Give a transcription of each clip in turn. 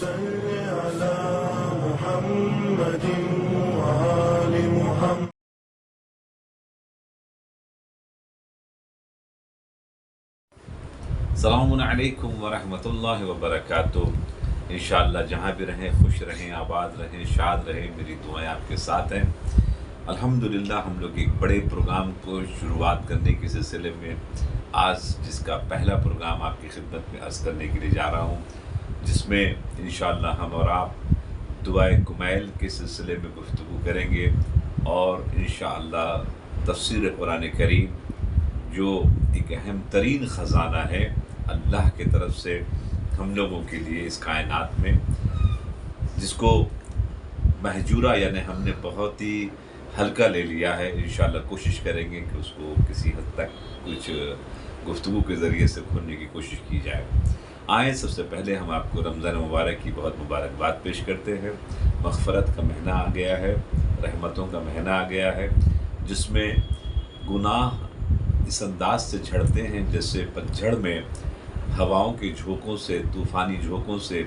صل على محمد وآل محمد. السلام علیکم ورحمۃ اللہ وبرکاتہ. انشاءاللہ جہاں بھی رہیں خوش رہیں، آباد رہیں، شاد رہیں، میری دعائیں آپ کے ساتھ ہیں. الحمدللہ ہم لوگ ایک بڑے پروگرام کو شروعات کرنے کے سلسلے میں آج جس کا پہلا پروگرام آپ کی خدمت میں عرض کرنے کے لیے جا رہا ہوں، جس میں انشاءاللہ ہم اور آپ دعائے کمیل کے سلسلے میں گفتگو کریں گے، اور انشاءاللہ تفسیر قرآن کریم جو ایک اہم ترین خزانہ ہے اللہ کی طرف سے ہم لوگوں کے لیے اس کائنات میں، جس کو محجورہ یعنی ہم نے بہت ہی ہلکا لے لیا ہے. انشاءاللہ کوشش کریں گے کہ اس کو کسی حد تک کچھ گفتگو کے ذریعے سے کھولنے کی کوشش کی جائے. آئیں سب سے پہلے ہم آپ کو رمضان مبارک کی بہت مبارکباد پیش کرتے ہیں. مغفرت کا مہینہ آ گیا ہے، رحمتوں کا مہینہ آ گیا ہے، جس میں گناہ اس انداز سے جھڑتے ہیں جیسے پتجھڑ میں ہواؤں کے جھونکوں سے، طوفانی جھونکوں سے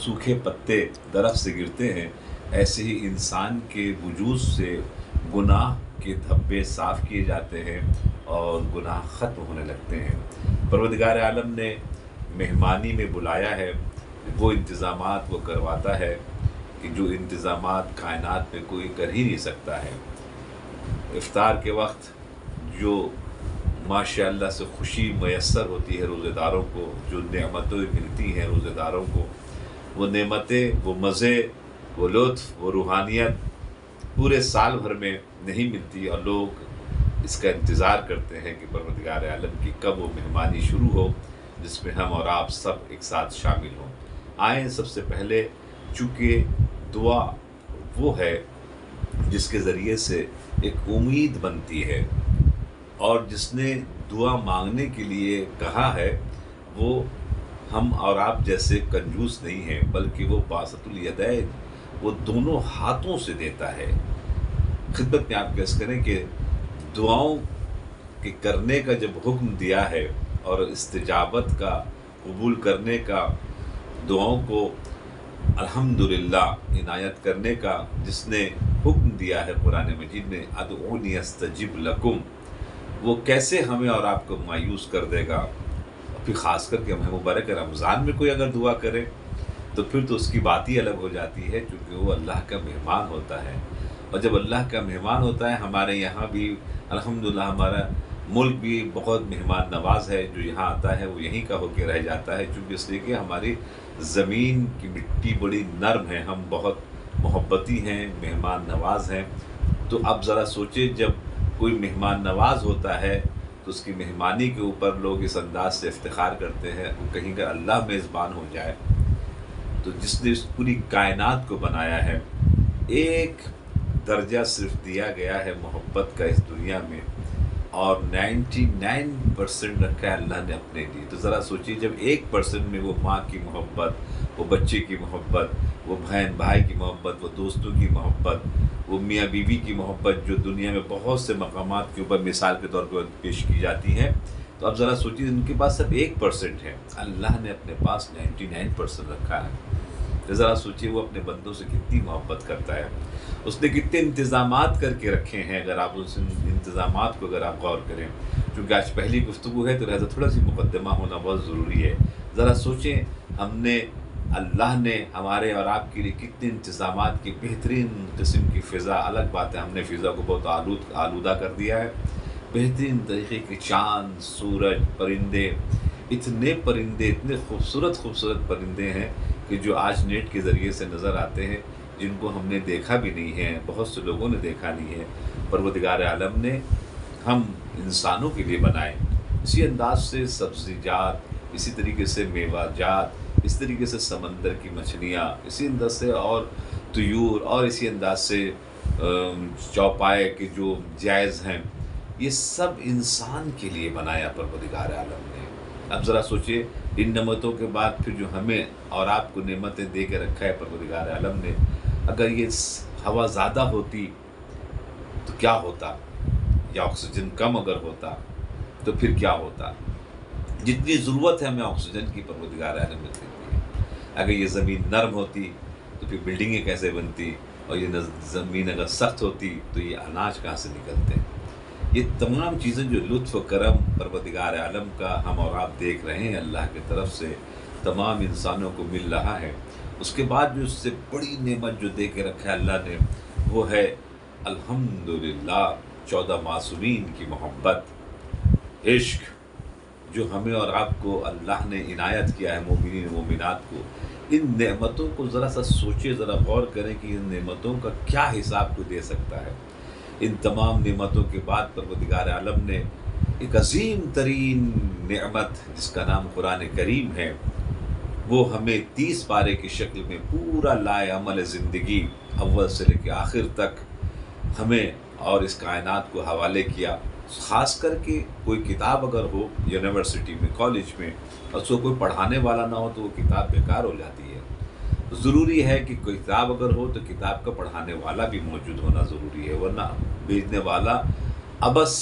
سوکھے پتے درخت سے گرتے ہیں. ایسے ہی انسان کے وجود سے گناہ کے دھبے صاف کیے جاتے ہیں اور گناہ ختم ہونے لگتے ہیں. پروردگار عالم نے مہمانی میں بلایا ہے، وہ انتظامات وہ کرواتا ہے کہ جو انتظامات کائنات میں کوئی کر ہی نہیں سکتا ہے. افطار کے وقت جو ماشاء اللہ سے خوشی میسر ہوتی ہے روزے داروں کو، جو نعمتیں ملتی ہیں روزے داروں کو، وہ نعمتیں، وہ مزے، وہ لطف، وہ روحانیت پورے سال بھر میں نہیں ملتی، اور لوگ اس کا انتظار کرتے ہیں کہ پروردگار عالم کی کب وہ مہمانی شروع ہو جس میں ہم اور آپ سب ایک ساتھ شامل ہوں. آئیں سب سے پہلے، چونکہ دعا وہ ہے جس کے ذریعے سے ایک امید بنتی ہے، اور جس نے دعا مانگنے کے لیے کہا ہے وہ ہم اور آپ جیسے کنجوس نہیں ہیں، بلکہ وہ باسط الیدین، وہ دونوں ہاتھوں سے دیتا ہے. خدمت میں آپ کیس کریں کہ دعاؤں کے کرنے کا جب حکم دیا ہے اور استجابت کا، قبول کرنے کا، دعاؤں کو الحمدللہ عنایت کرنے کا جس نے حکم دیا ہے قرآن مجید میں، ادعونی استجب لکم، وہ کیسے ہمیں اور آپ کو مایوس کر دے گا. پھر خاص کر کے ماہ مبارک رمضان میں کوئی اگر دعا کرے تو پھر تو اس کی بات ہی الگ ہو جاتی ہے، کیونکہ وہ اللہ کا مہمان ہوتا ہے. اور جب اللہ کا مہمان ہوتا ہے، ہمارے یہاں بھی الحمدللہ ہمارا ملک بھی بہت مہمان نواز ہے، جو یہاں آتا ہے وہ یہیں کا ہو کے رہ جاتا ہے، چونکہ اس لیے کہ ہماری زمین کی مٹی بڑی نرم ہے، ہم بہت محبتی ہیں، مہمان نواز ہیں. تو اب ذرا سوچیں، جب کوئی مہمان نواز ہوتا ہے تو اس کی مہمانی کے اوپر لوگ اس انداز سے افتخار کرتے ہیں، وہ کہیں کہ اللہ میزبان ہو جائے. تو جس نے اس پوری کائنات کو بنایا ہے، ایک درجہ صرف دیا گیا ہے محبت کا اس دنیا میں، اور 99% رکھا ہے اللہ نے اپنے لیے. تو ذرا سوچیے، جب 1% میں وہ ماں کی محبت، وہ بچے کی محبت، وہ بہن بھائی کی محبت، وہ دوستوں کی محبت، وہ میاں بیوی کی محبت جو دنیا میں بہت سے مقامات کے اوپر مثال کے طور پر پیش کی جاتی ہے، تو اب ذرا سوچیے ان کے پاس صرف 1% ہے، اللہ نے اپنے پاس 99% رکھا ہے. تو ذرا سوچیے وہ اپنے بندوں سے کتنی محبت کرتا ہے، اس نے کتنے انتظامات کر کے رکھے ہیں. اگر آپ اس انتظامات کو اگر آپ غور کریں، چونکہ آج پہلی گفتگو ہے تو لہٰذا تھوڑا سی مقدمہ ہونا بہت ضروری ہے. ذرا سوچیں، ہم نے، اللہ نے ہمارے اور آپ کے لیے کتنے انتظامات کی بہترین قسم کی فضا، الگ بات ہے ہم نے فضا کو بہت آلودہ کر دیا ہے، بہترین طریقے کے چاند، سورج، پرندے، اتنے پرندے، اتنے خوبصورت خوبصورت پرندے ہیں کہ جو آج نیٹ کے ذریعے سے نظر آتے ہیں، جن کو ہم نے دیکھا بھی نہیں ہے، بہت سے لوگوں نے دیکھا نہیں ہے. پروردگار عالم نے ہم انسانوں کے لیے بنائے. اسی انداز سے سبزی جات، اسی طریقے سے میوہ جات، اس طریقے سے سمندر کی مچھلیاں، اسی انداز سے اور طیور، اور اسی انداز سے چوپائے کے جو جائز ہیں، یہ سب انسان کے لیے بنایا پروردگار عالم نے. اب ذرا سوچئے، ان نعمتوں کے بعد پھر جو ہمیں اور آپ کو نعمتیں دے کے رکھا ہے پروردگار عالم نے، اگر یہ ہوا زیادہ ہوتی تو کیا ہوتا، یا آکسیجن کم اگر ہوتا تو پھر کیا ہوتا. جتنی ضرورت ہے ہمیں آکسیجن کی پروردگار عالم نے دی ہے. اگر یہ زمین نرم ہوتی تو پھر بلڈنگیں کیسے بنتی، اور یہ زمین اگر سخت ہوتی تو یہ اناج کہاں سے نکلتے۔ یہ تمام چیزیں جو لطف و کرم پروردگار عالم کا ہم اور آپ دیکھ رہے ہیں اللہ کی طرف سے تمام انسانوں کو مل رہا ہے، اس کے بعد جو اس سے بڑی نعمت جو دے کے رکھا ہے اللہ نے، وہ ہے الحمدللہ 14 معصومین کی محبت، عشق، جو ہمیں اور آپ کو اللہ نے عنایت کیا ہے، مومنین مومنات کو۔ ان نعمتوں کو ذرا سا سوچے، ذرا غور کریں کہ ان نعمتوں کا کیا حساب کو دے سکتا ہے۔ ان تمام نعمتوں کے بعد پروردگار عالم نے ایک عظیم ترین نعمت جس کا نام قرآن کریم ہے، وہ ہمیں 30 پارے کی شکل میں پورا لائے عمل زندگی اول سے لے کے آخر تک ہمیں اور اس کائنات کو حوالے کیا۔ خاص کر کے کوئی کتاب اگر ہو یونیورسٹی میں، کالج میں، اور اس کو کوئی پڑھانے والا نہ ہو تو وہ کتاب بیکار ہو جاتی ہے۔ ضروری ہے کہ کوئی کتاب اگر ہو تو کتاب کا پڑھانے والا بھی موجود ہونا ضروری ہے، ورنہ بھیجنے والا ابس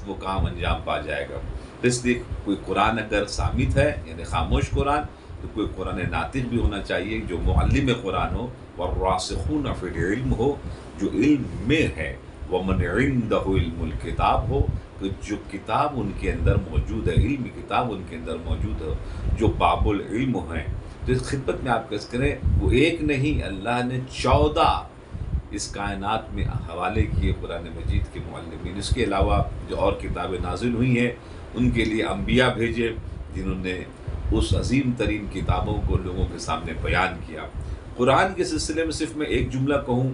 وہ کام انجام پا جائے گا۔ اس لیے کوئی قرآن اگر صامت ہے یعنی خاموش قرآن، تو کوئی قرآن ناطق بھی ہونا چاہیے جو معلم قرآن ہو، والراسخون فی العلم ہو، جو علم میں ہے، ومن عنده علم الکتاب ہو، کہ جو کتاب ان کے اندر موجود ہے، علم کتاب ان کے اندر موجود ہے، جو باب العلم ہیں۔ تو اس خدمت میں آپ کس کریں، وہ ایک نہیں، اللہ نے 14 اس کائنات میں حوالے کیے قرآن مجید کے معلمین۔ اس کے علاوہ جو اور کتابیں نازل ہوئی ہیں ان کے لیے انبیاء بھیجے جنہوں نے اس عظیم ترین کتابوں کو لوگوں کے سامنے بیان کیا۔ قرآن کے سلسلے میں صرف میں ایک جملہ کہوں،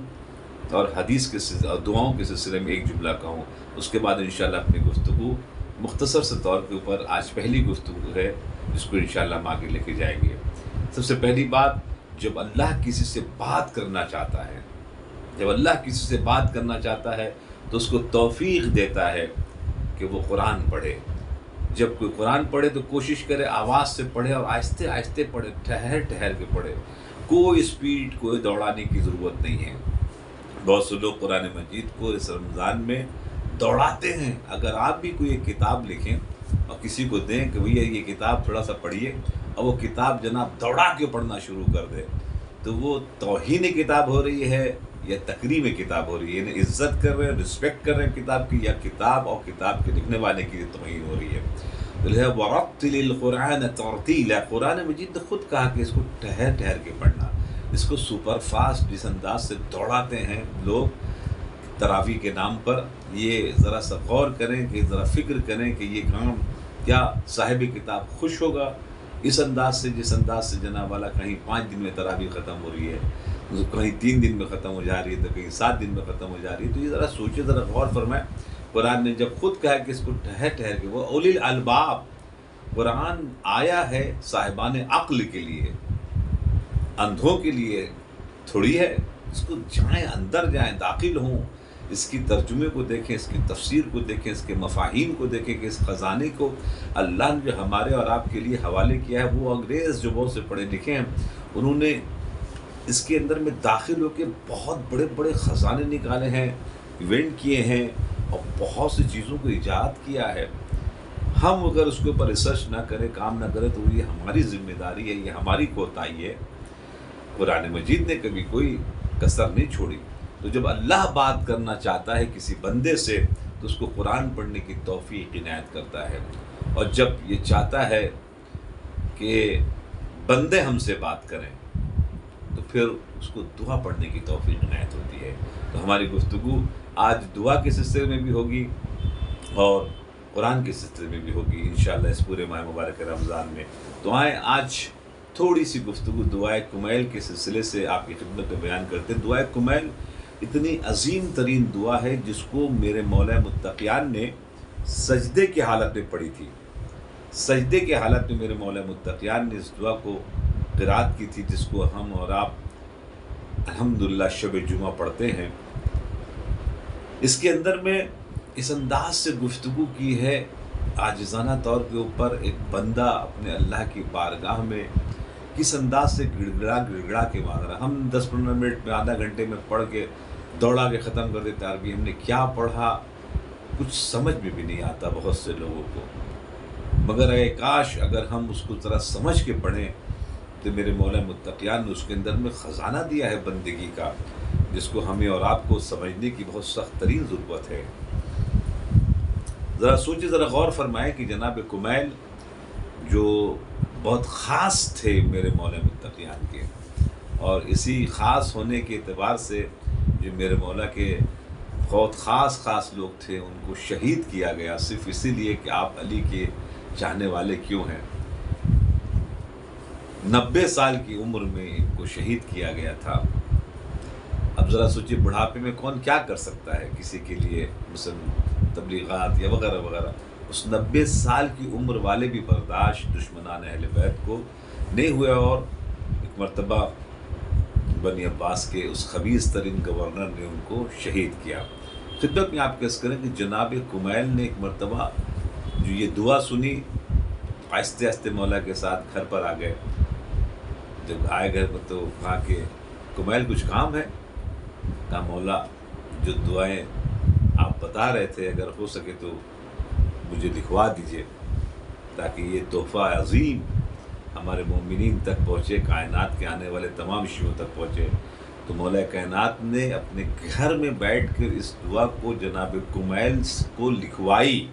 اور حدیث کے اور دعاؤں کے سلسلے میں ایک جملہ کہوں، اس کے بعد انشاءاللہ اپنی گفتگو مختصر سے طور کے اوپر آج پہلی گفتگو ہے جس کو انشاءاللہ ہم آگے لے کے جائیں گے۔ سب سے پہلی بات، جب اللہ کسی سے بات کرنا چاہتا ہے، جب اللہ کسی سے بات کرنا چاہتا ہے تو اس کو توفیق دیتا ہے کہ وہ قرآن پڑھے۔ جب کوئی قرآن پڑھے تو کوشش کرے آواز سے پڑھے اور آہستہ آہستہ پڑھے، ٹھہر ٹھہر کے پڑھے، کوئی اسپیڈ، کوئی دوڑانے کی ضرورت نہیں ہے۔ بہت سے لوگ قرآن مجید کو اس رمضان میں دوڑاتے ہیں۔ اگر آپ بھی کوئی ایک کتاب لکھیں اور کسی کو دیں کہ بھیا یہ کتاب تھوڑا سا پڑھیے، اور وہ کتاب جناب دوڑا کے پڑھنا شروع کر دے، تو وہ توہین کتاب ہو رہی ہے یا تکریم کتاب ہو رہی ہے، یعنی عزت کر رہے ہیں، رسپیکٹ کر رہے ہیں کتاب کی، یا کتاب اور کتاب کے لکھنے والے کی توہین ہو رہی ہے۔ تو لہذا وَرَتِّلِ الْقُرْآنَ تَرْتِيلًا، قرآن مجید نے خود کہا کہ اس کو ٹھہر ٹھہر کے پڑھنا۔ اس کو سپر فاسٹ جس انداز سے دوڑاتے ہیں لوگ تراویح کے نام پر، یہ ذرا سا غور کریں، کہ ذرا فکر کریں کہ یہ کام کیا صاحب کتاب خوش ہوگا اس انداز سے، جس انداز سے جناب والا کہیں 5 دن میں تراویح ختم ہو رہی ہے، کہیں 3 دن میں ختم ہو جا رہی ہے، تو کہیں 7 دن میں ختم ہو جا رہی ہے۔ تو یہ ذرا سوچے، ذرا غور فرمائیں۔ قرآن نے جب خود کہا کہ اس کو ٹھہر ٹھہر کے، وہ اولی الالباب، قرآن آیا ہے صاحبان عقل کے لیے، اندھوں کے لیے تھوڑی ہے۔ اس کو جائیں، اندر جائیں، داخل ہوں، اس کی ترجمے کو دیکھیں، اس کی تفسیر کو دیکھیں، اس کے مفاہیم کو دیکھیں کہ اس خزانے کو اللہ نے جو ہمارے اور آپ کے لیے حوالے کیا ہے، وہ انگریز جو بہت سے پڑھے لکھے ہیں، انہوں نے اس کے اندر میں داخل ہو کے بہت بڑے بڑے خزانے نکالے ہیں، ایونٹ کیے ہیں، اور بہت سی چیزوں کو ایجاد کیا ہے۔ ہم اگر اس کے اوپر ریسرچ نہ کریں، کام نہ کریں، تو یہ ہماری ذمہ داری ہے، یہ ہماری کوتاہی ہے۔ قرآن مجید نے کبھی کوئی کسر نہیں چھوڑی۔ تو جب اللہ بات کرنا چاہتا ہے کسی بندے سے تو اس کو قرآن پڑھنے کی توفیق عنایت کرتا ہے، اور جب یہ چاہتا ہے کہ بندے ہم سے بات کریں تو پھر اس کو دعا پڑھنے کی توفیق عنایت ہوتی ہے۔ تو ہماری گفتگو آج دعا کے سلسلے میں بھی ہوگی اور قرآن کے سلسلے میں بھی ہوگی انشاءاللہ اس پورے ماہ مبارک رمضان میں۔ تو آئیں آج تھوڑی سی گفتگو دعائے کمیل کے سلسلے سے آپ کی خدمت میں بیان کرتے ہیں۔ دعائے کمیل اتنی عظیم ترین دعا ہے جس کو میرے مولا متقیان نے سجدے کی حالت میں پڑھی تھی۔ سجدے کی حالت میں میرے مولا متقیان نے اس دعا کو قرات کی تھی، جس کو ہم اور آپ الحمدللہ شب جمعہ پڑھتے ہیں۔ اس کے اندر میں اس انداز سے گفتگو کی ہے، عاجزانہ طور کے اوپر ایک بندہ اپنے اللہ کی بارگاہ میں کس انداز سے گڑ گڑا کے مانگ رہا۔ ہم 10-15 منٹ میں، آدھا گھنٹے میں پڑھ کے دوڑا کے ختم کر دیتے، عربی ہم نے کیا پڑھا کچھ سمجھ میں بھی نہیں آتا بہت سے لوگوں کو، مگر اے کاش اگر ہم اس کو ذرا سمجھ کے پڑھیں تو میرے مولا متقیان نے اس کے اندر میں خزانہ دیا ہے بندگی کا، جس کو ہمیں اور آپ کو سمجھنے کی بہت سخت ترین ضرورت ہے۔ ذرا سوچیں، ذرا غور فرمائیں کہ جناب کمیل جو بہت خاص تھے میرے مولا متقیان کے، اور اسی خاص ہونے کے اعتبار سے جو میرے مولا کے بہت خاص لوگ تھے، ان کو شہید کیا گیا صرف اسی لیے کہ آپ علی کے چاہنے والے کیوں ہیں۔ 90 سال کی عمر میں ان کو شہید کیا گیا تھا۔ اب ذرا سوچیے، بڑھاپے میں کون کیا کر سکتا ہے کسی کے لیے، مثلا تبلیغات یا وغیرہ وغیرہ۔ اس 90 سال کی عمر والے بھی برداشت دشمنان اہل بیت کو نہیں ہوئے، اور ایک مرتبہ بنی عباس کے اس خبیث ترین گورنر نے ان کو شہید کیا۔ خدمت میں آپ کیس کریں کہ جناب کمیل نے ایک مرتبہ جو یہ دعا سنی، آہستہ آہستہ مولا کے ساتھ گھر پر آ گئے۔ جب آئے گھر پر تو کہا کہ کمیل کچھ کام ہے؟ کہا مولا جو دعائیں آپ بتا رہے تھے اگر ہو سکے تو مجھے لکھوا دیجئے، تاکہ یہ تحفہ عظیم ہمارے مومنین تک پہنچے، کائنات کے آنے والے تمام شیعوں تک پہنچے۔ تو مولا کائنات نے اپنے گھر میں بیٹھ کر اس دعا کو جناب کمیل کو لکھوائی۔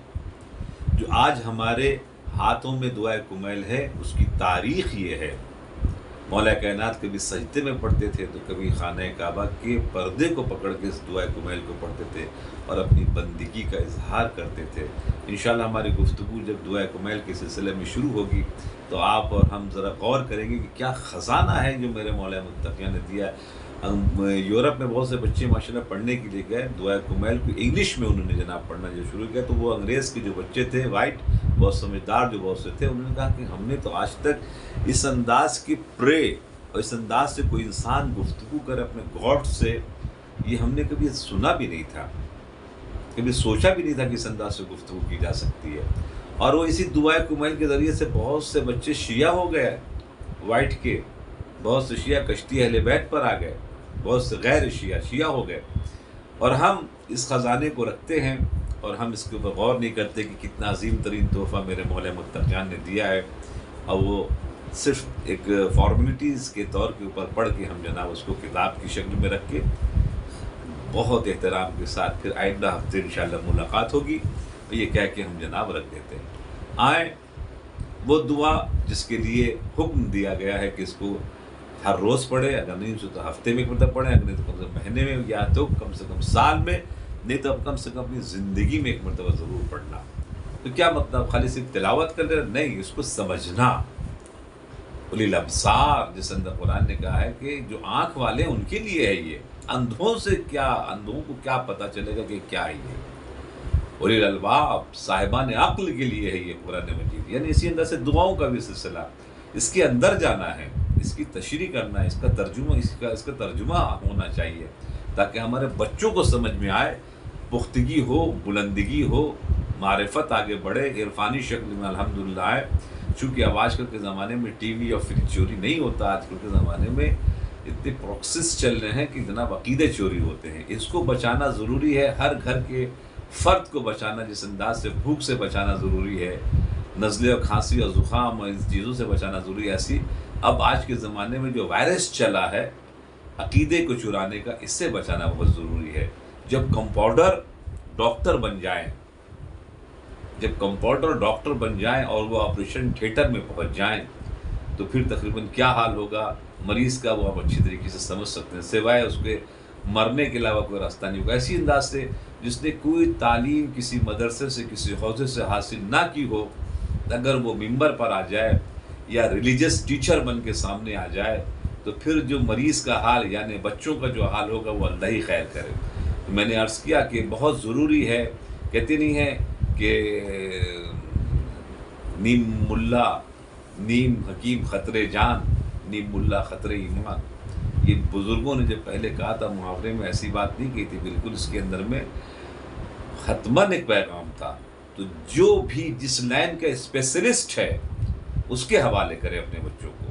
جو آج ہمارے ہاتھوں میں دعا کمیل ہے، اس کی تاریخ یہ ہے۔ مولا کائنات کبھی سجدے میں پڑھتے تھے تو کبھی خانہ کعبہ کے پردے کو پکڑ کے اس دعا کمیل کو پڑھتے تھے اور اپنی بندگی کا اظہار کرتے تھے۔ انشاءاللہ ہماری گفتگو جب دعا کمیل کے سلسلے میں شروع ہوگی تو آپ اور ہم ذرا غور کریں گے کہ کیا خزانہ ہے جو میرے مولا متقیان نے دیا ہے۔ یورپ میں بہت سے بچے ماشاءاللہ پڑھنے کے لیے گئے، دعا کمیل کو انگلش میں انہوں نے جناب پڑھنا جو شروع کیا، تو وہ انگریز کے جو بچے تھے وائٹ، بہت سمجھدار جو بہت سے تھے، انہوں نے کہا کہ ہم نے تو آج تک اس انداز کی پرے اور اس انداز سے کوئی انسان گفتگو کرے اپنے گاڈ سے، یہ ہم نے کبھی سنا بھی نہیں تھا، کبھی سوچا بھی نہیں تھا کہ اس انداز سے گفتگو کی جا سکتی ہے۔ اور وہ اسی دعا کمیل کے ذریعے سے بہت سے بچے شیعہ ہو گئے، وائٹ کے بہت سے شیعہ کشتی اہل بیت پر آ گئے، بہت سے غیر شیعہ ہو گئے۔ اور ہم اس خزانے کو رکھتے ہیں اور ہم اس کے اوپر غور نہیں کرتے کہ کتنا عظیم ترین تحفہ میرے مولا متقیان نے دیا ہے، اور وہ صرف ایک فارمیلٹیز کے طور کے اوپر پڑھ کے ہم جناب اس کو کتاب کی شکل میں رکھ کے بہت احترام کے ساتھ پھر آئندہ ہفتے انشاءاللہ ملاقات ہوگی، اور یہ کہہ کے ہم جناب رکھ دیتے ہیں۔ آئیں وہ دعا جس کے لیے حکم دیا گیا ہے کہ اس کو ہر روز پڑھے، اگر نہیں تو ہفتے میں ایک مرتبہ پڑھیں، اگر نہیں تو کم سے کم مہینے میں، یا تو کم سے کم سال میں، نہیں تو کم سے کم اپنی زندگی میں ایک مرتبہ ضرور پڑھنا۔ تو کیا مطلب خالی صرف تلاوت کر لے؟ نہیں، اس کو سمجھنا۔ اولی الابصار جس اندر قرآن نے کہا ہے کہ جو آنکھ والے ان کے لیے ہے یہ، اندھوں کو کیا پتہ چلے گا کہ کیا ہے یہ؟ اولی الالباب صاحبان عقل کے لیے ہے یہ قرآن مجید۔ یعنی اسی اندر سے دعاؤں کا بھی سلسلہ، اس کے اندر جانا ہے، اس کی تشریح کرنا ہے، اس کا ترجمہ ہونا چاہیے، تاکہ ہمارے بچوں کو سمجھ میں آئے، پختگی ہو، بلندگی ہو، معرفت آگے بڑھے، عرفانی شکل میں الحمدللہ آئے۔ چونکہ اب آج کل کے زمانے میں ٹی وی اور فریج چوری نہیں ہوتا، آج کل کے زمانے میں اتنے پروکسس چل رہے ہیں کہ جناب عقیدے چوری ہوتے ہیں۔ اس کو بچانا ضروری ہے، ہر گھر کے فرد کو بچانا، جس انداز سے بھوک سے بچانا ضروری ہے، نزلے اور کھانسی اور زکام اور ان چیزوں سے بچانا ضروری ہے، ایسی اب آج کے زمانے میں جو وائرس چلا ہے عقیدے کو چرانے کا، اس سے بچانا بہت ضروری ہے۔ جب کمپاؤنڈر ڈاکٹر بن جائیں اور وہ آپریشن تھیٹر میں پہنچ جائیں تو پھر تقریباً کیا حال ہوگا مریض کا، وہ آپ اچھی طریقے سے سمجھ سکتے ہیں، سوائے اس کے مرنے کے علاوہ کوئی راستہ نہیں ہوگا۔ اسی انداز سے جس نے کوئی تعلیم کسی مدرسے سے، کسی حوزے سے حاصل نہ کی ہو، اگر وہ ممبر پر آ جائے یا ریلیجس ٹیچر بن کے سامنے آ جائے تو پھر جو مریض کا حال، یعنی بچوں کا جو حال ہوگا، وہ اللہ ہی خیر کرے۔ تو میں نے عرض کیا کہ بہت ضروری ہے، کہتے نہیں ہیں کہ نیم ملا نیم حکیم خطرے جان، نیم ملا خطرے ایمان۔ یہ بزرگوں نے جب پہلے کہا تھا محاورے میں، ایسی بات نہیں کی تھی، بالکل اس کے اندر میں حتماً ایک پیغام تھا۔ تو جو بھی جس لائن کا اسپیشلسٹ ہے اس کے حوالے کرے اپنے بچوں کو،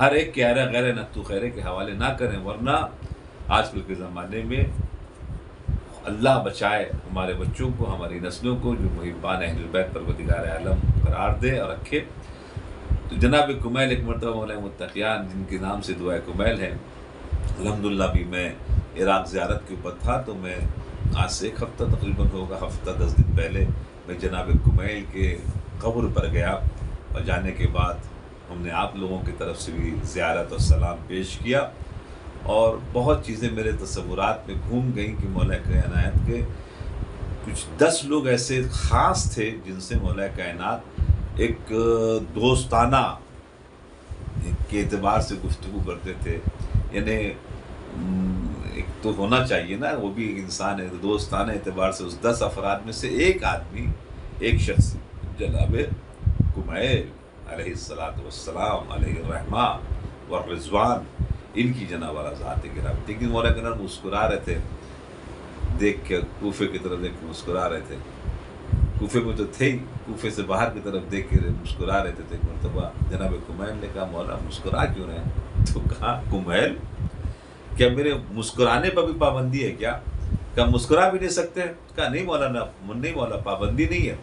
ہر ایک کے ارے غیر نتو خیرے کے حوالے نہ کریں، ورنہ آج کل کے زمانے میں اللہ بچائے ہمارے بچوں کو، ہماری نسلوں کو، جو محبان اہل بیت پروردگار عالم قرار دے اور رکھے۔ تو جناب کمیل ایک مرتبہ مولانا متقیان جن کے نام سے دعائے کمیل ہے، الحمدللہ بھی میں عراق زیارت کے اوپر تھا، تو میں آج سے 1 ہفتہ تقریباً ہوگا، ہفتہ 10 دن پہلے میں جناب کمیل کے قبر پر گیا، اور جانے کے بعد ہم نے آپ لوگوں کی طرف سے بھی زیارت اور سلام پیش کیا، اور بہت چیزیں میرے تصورات میں گھوم گئیں کہ مولا کائنات کے کچھ 10 لوگ ایسے خاص تھے جن سے مولا کائنات ایک دوستانہ کے اعتبار سے گفتگو کرتے تھے. یعنی ایک تو ہونا چاہیے نا، وہ بھی ایک انسان ہے، دوستانہ اعتبار سے اس 10 افراد میں سے ایک آدمی، ایک شخص جناب کمیل علیہ السلام علیہ الرحمہ والرضوان، ان کی جناب والا ذات گرامی. لیکن مولا کائنات مسکرا رہے تھے دیکھ کے، کوفے کی طرف دیکھ کے مسکرا رہے تھے. کوفے میں تو تھے ہی، کوفے سے باہر کی طرف دیکھ کے مسکرا رہے تھے. ایک مرتبہ جناب کمیل نے کہا مولا مسکرا کیوں رہے ہیں؟ تو کہا کمیل کیا میرے مسکرانے پر بھی پابندی ہے کیا؟ کہا مسکرا بھی نہیں سکتے؟ کہا نہیں مولانا، نہیں مولا پابندی نہیں ہے،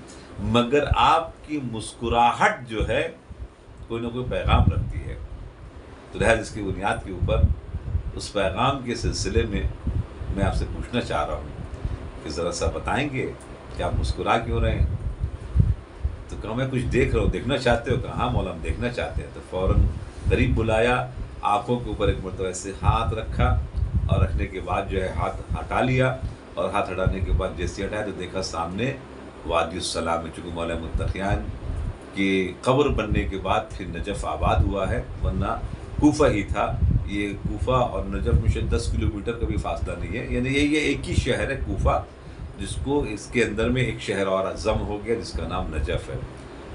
مگر آپ کی مسکراہٹ جو ہے کوئی نہ کوئی پیغام رکھتی ہے. تو لہٰذا اس کی بنیاد کے اوپر اس پیغام کے سلسلے میں میں آپ سے پوچھنا چاہ رہا ہوں کہ ذرا سا بتائیں گے کہ آپ مسکرا کیوں رہے ہیں؟ تو کہا میں کچھ دیکھ رہا ہوں. دیکھنا چاہتے ہو؟ کہا ہاں مولا ہم دیکھنا چاہتے ہیں. تو فوراً قریب بلایا، آنکھوں کے اوپر ایک مرتبہ ایسے ہاتھ رکھا، اور رکھنے کے بعد جو ہے ہاتھ ہٹا لیا، اور ہاتھ ہٹانے کے بعد جیسے ہٹایا تو دیکھا سامنے وادی السلام ہے. چونکہ مولا متقیان کی قبر بننے کے بعد پھر نجف آباد ہوا ہے، ورنہ کوفہ ہی تھا. یہ کوفہ اور نجف میں شاید 10 کلومیٹر کا بھی فاصلہ نہیں ہے، یعنی یہ ایک ہی شہر ہے کوفہ، جس کو اس کے اندر میں ایک شہر اور ضم ہو گیا جس کا نام نجف ہے.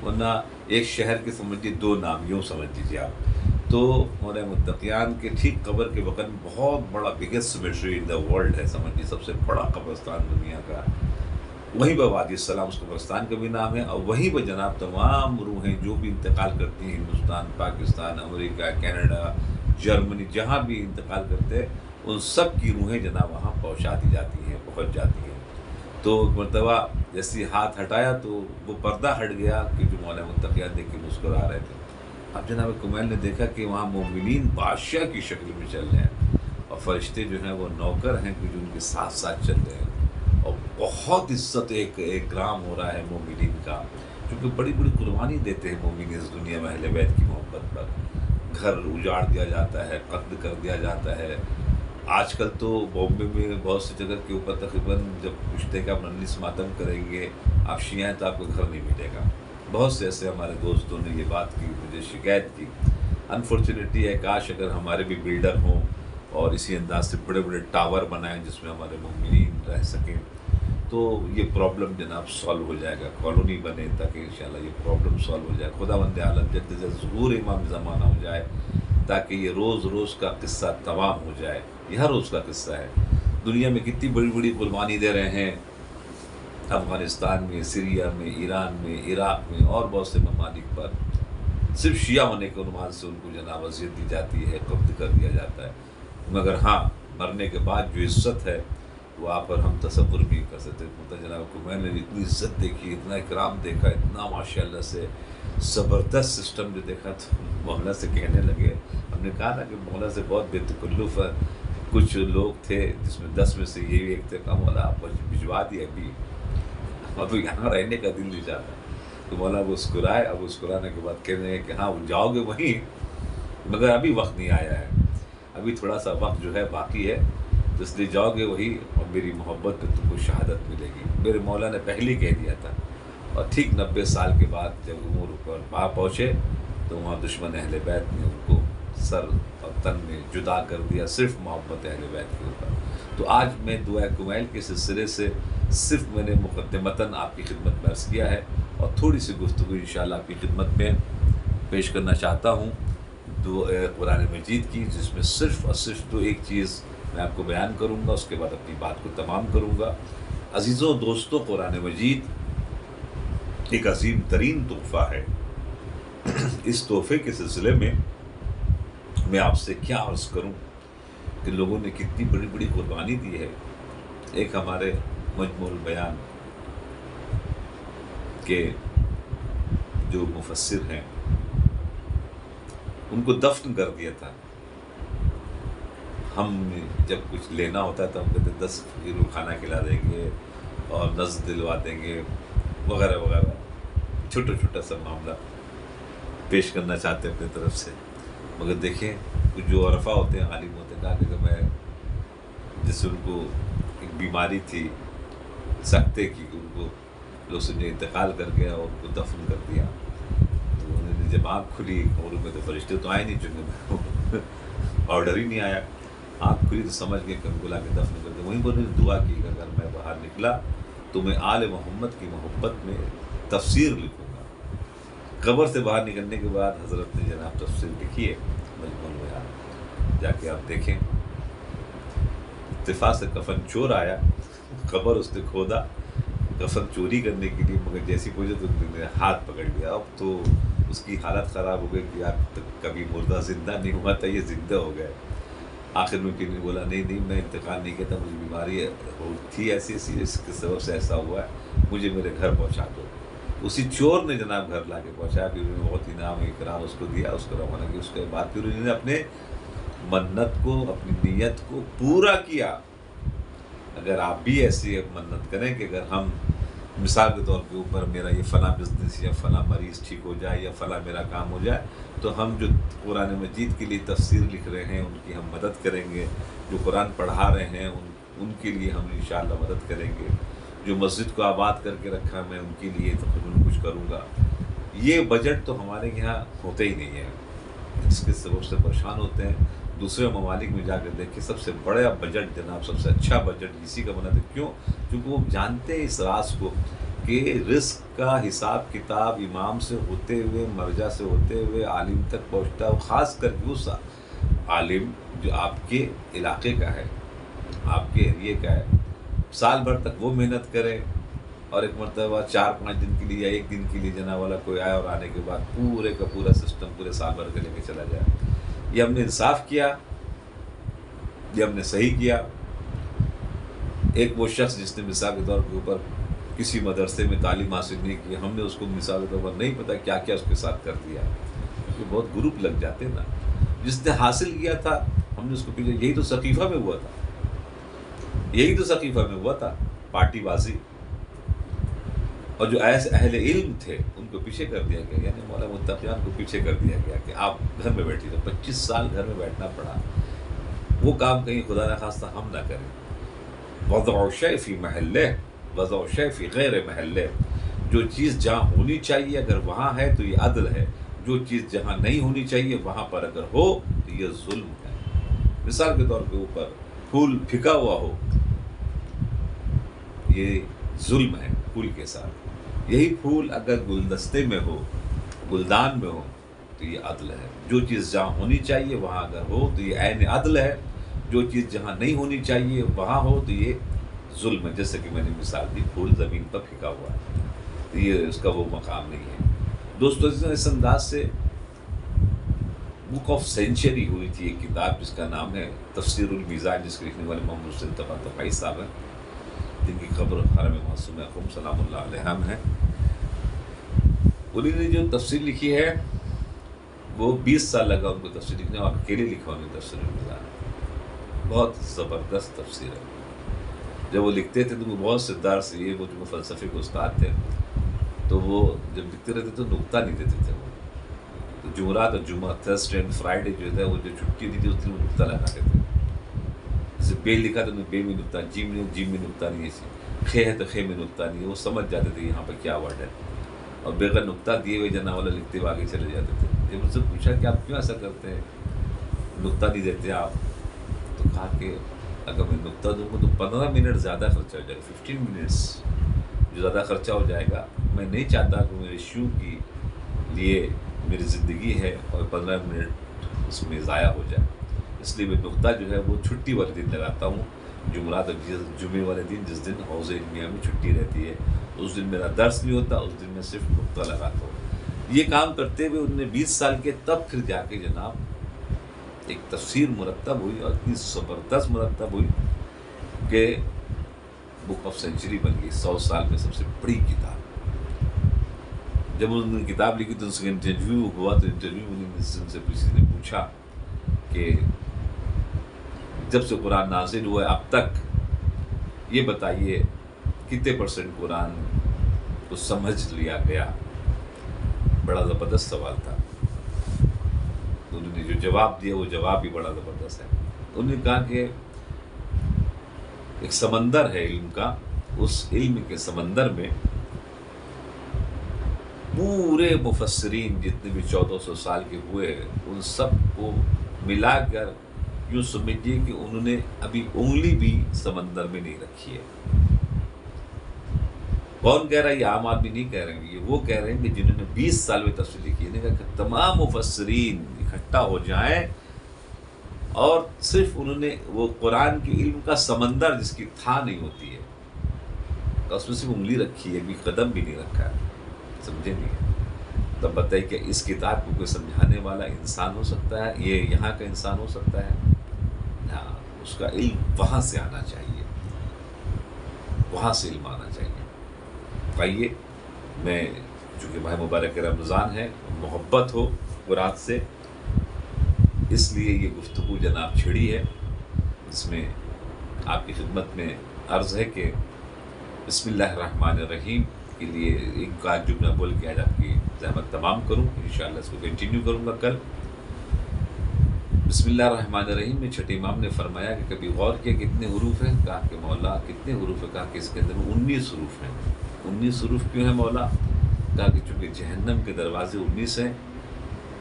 ورنہ ایک شہر کے سمجھیے 2 نام، یوں سمجھ لیجیے آپ. تو مولا متقیان کے ٹھیک قبر کے بغل میں بہت بڑا biggest symmetry in the world ہے، سمجھیے سب سے بڑا قبرستان دنیا کا. وہیں پہ وادی السلام اس قبرستان کا بھی نام ہے، اور وہیں پہ جناب تمام روحیں جو بھی انتقال کرتی ہیں، ہندوستان، پاکستان، امریکہ، کینیڈا، جرمنی، جہاں بھی انتقال کرتے ہیں ان سب کی روحیں جناب وہاں پہنچا دی جاتی ہیں، پہنچ جاتی ہیں. تو مرتبہ جیسے ہاتھ ہٹایا تو وہ پردہ ہٹ گیا کہ جو مولا متقیان دیکھ کے مسکرا رہے تھے. اب جناب کمیل نے دیکھا کہ وہاں مومنین بادشاہ کی شکل میں چل رہے ہیں، اور فرشتے جو ہیں وہ نوکر ہیں کہ جو ان کے ساتھ ساتھ چل رہے ہیں، اور بہت عزت اکرام ہو رہا ہے مومنین کا، کیونکہ بڑی بڑی قربانی دیتے ہیں مومنین اس دنیا میں اہل بیت کی محبت پر. گھر اجاڑ دیا جاتا ہے، قتل کر دیا جاتا ہے. آج کل تو بامبے میں بہت سی جگہ کے اوپر تقریباً جب پوچھتے ہیں کہ آپ ننیس ماتم کریں گے، آپ شیعہ ہیں تو آپ کو گھر نہیں ملے گا. بہت سے ایسے ہمارے دوستوں نے یہ بات کی، مجھے شکایت کی. انفارچونیٹلی ہے، کاش اگر ہمارے بھی بلڈر ہوں اور اسی انداز سے بڑے بڑے ٹاور بنائیں جس میں ہمارے مومنین رہ سکیں، تو یہ پرابلم جناب سالو ہو جائے گا. کالونی بنے تاکہ انشاءاللہ یہ پرابلم سالو ہو جائے. خداوند عالم جلد از جلد ظہور امام زمانہ ہو جائے تاکہ یہ روز روز کا قصہ تمام ہو جائے. یہ ہر روز کا قصہ ہے. دنیا میں کتنی بڑی بڑی قربانی دے رہے ہیں، افغانستان میں، سیریا میں، ایران میں، عراق میں اور بہت سے ممالک پر صرف شیعہ ہونے کے عنوان سے ان کو جناب اذیت دی جاتی ہے، قبض کر دیا جاتا ہے. مگر ہاں مرنے کے بعد جو عزت ہے وہ آپ پر ہم تصور بھی نہیں کر سکتے. جناب کو میں نے اتنی عزت دیکھی، اتنا اکرام دیکھا، اتنا ماشاءاللہ سے زبردست سسٹم جو دیکھا تو مولا سے کہنے لگے. ہم نے کہا نا کہ مولا سے بہت بے تکلف ہے. کچھ لوگ تھے جس میں 10 میں سے یہ بھی ایک تھے، کہا مولا آپ بھجوا دیے ابھی، اب یہاں رہنے کا دل نہیں چاہتا. تو مولا مسکرائے. اب مسکرانے کے بعد کہنے لگے کہ ہاں جاؤ گے وہیں، مگر ابھی وقت نہیں آیا ہے، ابھی تھوڑا سا وقت جو ہے باقی ہے، تو اس لیے جاؤ گے وہی، اور میری محبت پہ تم کو شہادت ملے گی. میرے مولا نے پہلے کہہ دیا تھا. اور ٹھیک 90 سال کے بعد جب عمر پر وہاں پہنچے تو وہاں دشمن اہل بیت نے ان کو سر اور تن میں جدا کر دیا، صرف محبت اہل بیت کے اوپر. تو آج میں دعائے کمیل کے سلسلے سے صرف میں نے مقدمتاً آپ کی خدمت میں عرض کیا ہے، اور تھوڑی سی گفتگو انشاءاللہ آپ کی خدمت میں پیش کرنا چاہتا ہوں قرآن مجید کی، جس میں صرف اور صرف ایک چیز میں آپ کو بیان کروں گا، اس کے بعد اپنی بات کو تمام کروں گا. عزیزوں دوستوں، قرآن مجید ایک عظیم ترین تحفہ ہے. اس تحفے کے سلسلے میں آپ سے کیا عرض کروں کہ لوگوں نے کتنی بڑی بڑی قربانی دی ہے. ایک ہمارے مجموع البیان کے جو مفسر ہیں ان کو دفن کر دیا تھا. ہم جب کچھ لینا ہوتا ہے تو ہم کہتے 10 کلو کھانا کھلا دیں گے اور نذر دلوا دیں گے وغیرہ وغیرہ، چھوٹا چھوٹا سا معاملہ پیش کرنا چاہتے ہیں اپنی طرف سے. مگر دیکھیں کچھ جو عرفا ہوتے ہیں، عالم ہوتے ہیں، کہا کہ میں جس سے ان کو ایک بیماری تھی سکتے کی، ان کو لوگ نے انتقال کر گیا اور ان کو دفن کر دیا. تو انہوں نے جب آنکھ کھلی، اور میں تو فرشتے تو آئے نہیں چونکہ آرڈر ہی نہیں آیا، آنکھ کھلی تو سمجھ گئے کہ ان کو لا کے دفن کر دیا. وہیں پر انہوں نے دعا کی کہ اگر میں باہر نکلا تو میں آل محمد کی محبت میں تفسیر لکھوں گا. قبر سے باہر نکلنے کے بعد حضرت نے جناب تفسیر لکھی ہے مجموع البیان، جا کے آپ دیکھیں. اتفاق سے کفن چور آیا، قبر اس نے کھودا کفن چوری کرنے کے لیے، مگر جیسی پوچھے تو نے ہاتھ پکڑ لیا. اب تو اس کی حالت خراب ہو گئی کہ آپ کبھی مردہ زندہ نہیں ہوا تھا، یہ زندہ ہو گئے. آخر میں کسی نے بولا نہیں میں انتقال نہیں کیا تھا، مجھے بیماری تھی ایسی اس کے سبب سے ایسا ہوا ہے، مجھے میرے گھر پہنچا دو. اسی چور نے جناب گھر لا کے پہنچایا. پھر انہوں نے بہت انعام اکرام اس کو دیا، اس کو روانہ کیا. اس کے بعد پھر انہوں نے اپنے منت کو، اپنی نیت کو پورا کیا. اگر آپ بھی ایسی منت کریں کہ اگر ہم مثال کے طور کے اوپر میرا یہ فلاں بزنس یا فلاں مریض ٹھیک ہو جائے یا فلاں میرا کام ہو جائے، تو ہم جو قرآن مجید کے لیے تفسیر لکھ رہے ہیں ان کی ہم مدد کریں گے. جو قرآن پڑھا رہے ہیں ان کے لیے ہم انشاءاللہ مدد کریں گے. جو مسجد کو آباد کر کے رکھا میں ان کے لیے تقریباً کچھ کروں گا. یہ بجٹ تو ہمارے یہاں ہوتے ہی نہیں ہے، اس کے سبب سے پریشان ہوتے ہیں. دوسرے ممالک میں جا کر دیکھیں سب سے بڑا بجٹ جناب، سب سے اچھا بجٹ اسی کا بنا تھا. کیوں؟ کیونکہ وہ جانتے ہیں اس راز کو کہ رزق کا حساب کتاب امام سے ہوتے ہوئے، مرجع سے ہوتے ہوئے عالم تک پہنچتا ہے. خاص کر کے اس عالم جو آپ کے علاقے کا ہے، آپ کے ایریے کا ہے، سال بھر تک وہ محنت کرے اور ایک مرتبہ 4-5 دن کے لیے یا 1 دن کے لیے جناب والا کوئی آئے اور آنے کے بعد پورے کا پورا سسٹم پورے سال بھر کے لے کے چلا جائے. یہ ہم نے انصاف کیا، یہ ہم نے صحیح کیا. ایک وہ شخص جس نے مثال کے طور کے اوپر کسی مدرسے میں تعلیم حاصل نہیں کی، ہم نے اس کو مثال کے طور پر نہیں پتہ کیا کیا اس کے ساتھ کر دیا، کیونکہ بہت گروپ لگ جاتے ہیں نا. جس نے حاصل کیا تھا ہم نے اس کو پیچھے، یہی تو ثقیفہ میں ہوا تھا، یہی تو ثقیفہ میں ہوا تھا، پارٹی بازی. اور جو ایسے اہل علم تھے ان کو پیچھے کر دیا گیا، یعنی مولانا متقیان کو پیچھے کر دیا گیا کہ آپ گھر میں بیٹھیے. تو 25 سال گھر میں بیٹھنا پڑا. وہ کام کہیں خدا نخواستہ ہم نہ کریں. وضع الشیء فی محلہ، وضع الشیء فی غیر محلہ. جو چیز جہاں ہونی چاہیے اگر وہاں ہے تو یہ عدل ہے، جو چیز جہاں نہیں ہونی چاہیے وہاں پر اگر ہو تو یہ ظلم ہے. مثال کے طور کے اوپر پھول پھکا ہوا ہو، یہ ظلم ہے پھول کے ساتھ. یہی پھول اگر گلدستے میں ہو، گلدان میں ہو تو یہ عدل ہے. جو چیز جہاں ہونی چاہیے وہاں اگر ہو تو یہ عین عدل ہے، جو چیز جہاں نہیں ہونی چاہیے وہاں ہو تو یہ ظلم ہے. جیسے کہ میں نے مثال دی، پھول زمین پر پھکا ہوا ہے تو یہ اس کا وہ مقام نہیں ہے. دوستو اس انداز سے بک آف سینچری ہوئی تھی ایک کتاب جس کا نام ہے تفسیر المیزان، جس کے لکھنے والے محمد حسین طباطبائی صاحب ہیں، جن کی قبر حرم معصومہ قم سلام اللہ علیہم ہے. انہوں نے جو تفسیر لکھی ہے وہ 20 سال لگا ان کو تفسیر لکھنے، اور اکیلے لکھا انہوں نے تفسیر المیزان. بہت زبردست تفسیر ہے. جب وہ لکھتے تھے تو وہ بہت سے درس، یہ وہ جو فلسفے کے استاد تھے، تو وہ جب لکھتے رہتے تو نقطہ نہیں دیتے تھے. وہ تو جمعرات اور جمعہ، تھرسڈے اینڈ فرائیڈے جو ہے وہ جو چھٹی دی تھی اس دن وہ نقطہ لگاتے تھے. جیسے بے لکھا تو بے میں نقطہ، جیم میں نقطہ نہیں ہے، خے ہے تو خے میں نقطہ نہیں ہے. وہ سمجھ جاتے تھے یہاں پہ کیا ورڈ ہے، اور بغیر نقطہ دیے ہوئے جنا والا لکھتے ہوئے آگے چلے جاتے تھے. جب مجھ سے پوچھا کہ آپ کیوں ایسا کرتے ہیں، نقطہ نہیں دیتے آپ، تو کہا کہ اگر میں نقطہ دوں گا تو 15 منٹ زیادہ خرچہ ہو جائے گا، 15 منٹس جو زیادہ خرچہ ہو جائے گا. میں نہیں چاہتا کہ میرے شو کی لیے میری زندگی ہے اور 15 منٹ اس میں ضائع ہو جائے. اس لیے میں نقطہ جو ہے وہ چھٹی والے دن لگاتا ہوں، جمعرات اور جمعے والے دن، جس دن حوض علمیہ میں چھٹی رہتی ہے. اس دن میرا درس نہیں ہوتا، اس دن میں صرف نقطہ لگاتا ہوں. یہ کام کرتے ہوئے انہوں نے 20 سال کے، تب پھر جا کے جناب ایک تفسیر مرتب ہوئی، اور اتنی زبردست مرتب ہوئی کہ بک آف سینچری بن گئی. 100 سال میں سب سے بڑی کتاب. جب انہوں نے کتاب لکھی تو ان سے انٹرویو ہوا، تو انٹرویو میں ان سے کسی نے پوچھا کہ جب سے قرآن نازل ہوا ہے اب تک یہ بتائیے کتنے % قرآن کو سمجھ لیا گیا؟ بڑا زبردست سوال تھا. انہوں نے جو جواب دیا وہ جواب بھی بڑا زبردست ہے. انہوں نے کہا کہ ایک سمندر ہے علم کا، اس علم کے سمندر میں پورے مفسرین جتنے بھی 1400 سال کے ہوئے ان سب کو ملا کر یوں سمجھیے کہ انہوں نے ابھی انگلی بھی سمندر میں نہیں رکھی ہے. کون کہہ رہا ہے؟ یہ عام آدمی نہیں کہہ رہے ہیں، یہ وہ کہہ رہے ہیں کہ جنہوں نے 20 سال میں تفسیر لکھی ہے. کہ تمام مفسرین اکٹھا ہو جائیں اور صرف انہوں نے وہ قرآن کے علم کا سمندر جس کی تھا نہیں ہوتی ہے اس میں صرف انگلی رکھی ہے، ابھی قدم بھی نہیں رکھا ہے. سمجھے نہیں؟ تب بتائیے کہ اس کتاب کو کوئی سمجھانے والا انسان ہو سکتا ہے؟ یہ یہاں کا انسان ہو سکتا ہے؟ ہاں، اس کا علم وہاں سے آنا چاہیے، وہاں سے علم آنا چاہیے. آئیے، میں چونکہ ماہ مبارک رمضان ہے، محبت ہو قرآن سے، اس لیے یہ گفتگو جناب چھڑی ہے، جس میں آپ کی خدمت میں عرض ہے کہ بسم اللہ الرحمن الرحیم کے لیے ایک آدھ جملہ بول کے آج آپ کی زحمت تمام کروں. انشاءاللہ اس کو کنٹینیو کروں گا کل. بسم اللہ الرحمن الرحیم میں چھٹے امام نے فرمایا کہ کبھی غور کیا کتنے حروف ہیں؟ کہا کہ مولا کتنے حروف ہیں؟ کہا کہ اس کے اندر 19 حروف ہیں. 19 حروف کیوں ہیں مولا؟ کہا کہ چونکہ جہنم کے دروازے 19 ہیں،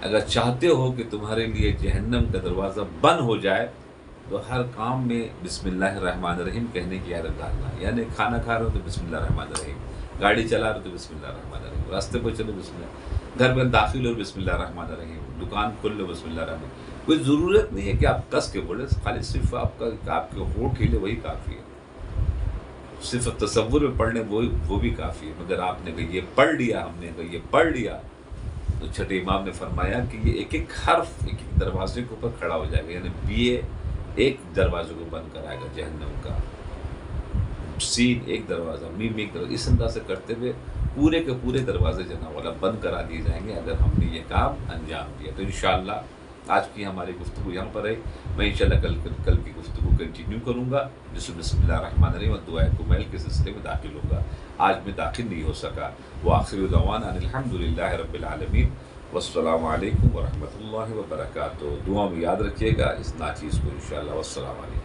اگر چاہتے ہو کہ تمہارے لیے جہنم کا دروازہ بند ہو جائے تو ہر کام میں بسم اللہ الرحمن الرحیم کہنے کی عادت ڈالنا. یعنی کھانا کھا رہے ہو تو بسم اللہ الرحمن الرحیم، گاڑی چلا رہے ہو تو بسم اللہ الرحمن الرحیم، راستے پر چلو بسم اللہ، گھر میں داخل ہو بسم اللہ الرحمن الرحیم، دکان کھول لو بسم اللہ الرحمن. کوئی ضرورت نہیں ہے کہ آپ کس کے بولے، خالی صرف آپ کے ہونٹ ہلے وہی کافی ہے. صرف تصور میں پڑھنے وہ بھی کافی ہے. مگر آپ نے کہا یہ پڑھ لیا، ہم نے کہا یہ پڑھ لیا، تو چھٹے امام نے فرمایا کہ یہ ایک ایک حرف ایک ایک دروازے کے اوپر کھڑا ہو جائے گا. یعنی BA ایک دروازے کو بند کرائے گا جہنم کا، سین ایک دروازہ، میم ایک دروازہ، اس انداز سے کرتے ہوئے پورے کے پورے دروازے جناب والا بند کرا دیے جائیں گے اگر ہم نے یہ کام انجام دیا. تو انشاءاللہ آج کی ہماری گفتگو یہاں پر ہے. میں انشاءاللہ کل کی گفتگو کنٹینیو کروں گا، جس میں بسم اللہ الرحمن الرحیم اور دعائے کمیل کے سلسلے میں داخل ہوں گا. آج میں داخل نہیں ہو سکا. وآخر دعوانا ان الحمدللہ رب العالمین، والسلام علیکم ورحمۃ اللہ وبرکاتہ. دعا میں یاد رکھیے گا اس ناچیز کو انشاءاللہ. والسلام علیکم.